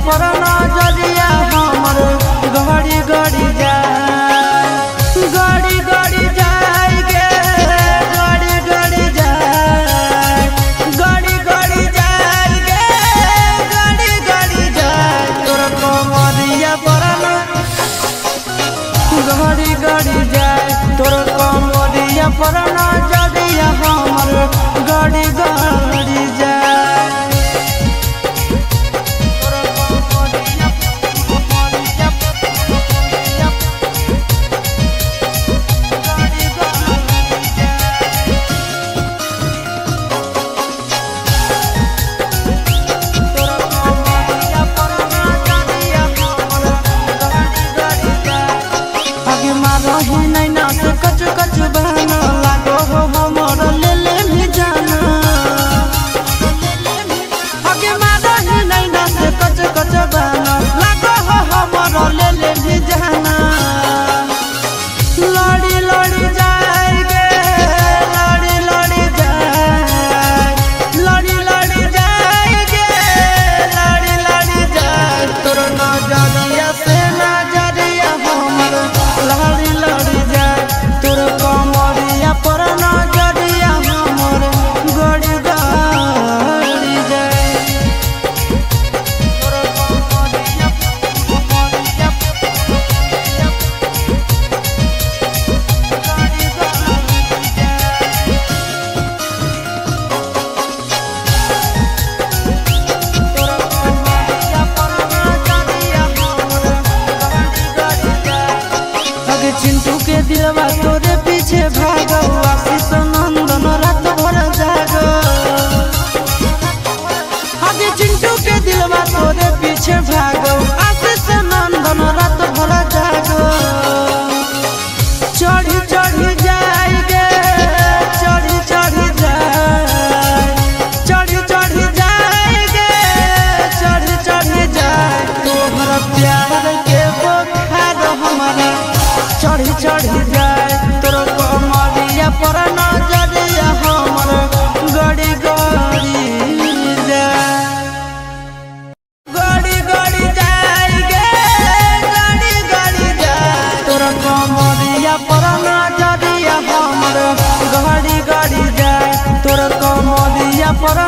पर नजरिया हमर गड़ी गड़ी जाए गड़ी गड़ी जाए गे गड़ी गड़ी जाए गड़ी गड़ी जाए गे गड़ी गड़ी जाए तोर कमरिया पर गड़ी गड़ी जाए तोर कमरिया पर नजरिया हमर गड़ी गड़ी जाए। कच कच बहना लागो हो हमर ले ले भी जाना आगे मारा ही नहीं ना से कच कच बहना लागो हो हमर ले ले भी जाना लड़ी लड़ी जाए गे लड़ी लड़ी जाए लड़ी लड़ी जाए गे लड़ी लड़ी जाए तोर नजरिया से नजरिया हमर लड़ी लड़ी जाए तोर कमरिया पर नजरिया हमर गड़ी गड़ी जाए तोर कमरिया कमरिया गड़ी गड़ी जाए तोर कमरिया पर नजरिया हमर गड़ी गड़ी जाए अगे चिंटू के दिलवा तोरे पीछे भागो आशीष नंदन रात भर जागो आगे चिंटू के दिलवा तोरे पीछे भागो आशीष नंदन रात भर जागो चढ़ी चढ़ी जाए गे चढ़ी चढ़ी जाए चढ़ी चढ़ी जाए गे चढ़ी चढ़ी जाए तोहरा प्यार के बुखार हमारा चढ़ी चढ़ी जाए तोर कमरिया पर नजरिया हमर गड़ी गड़ी जाए गड़ी गड़ी जाए गे गड़ी गड़ी जाए तोर कमरिया पर नजरिया हमर गड़ी गड़ी जाए तोर कमरिया पर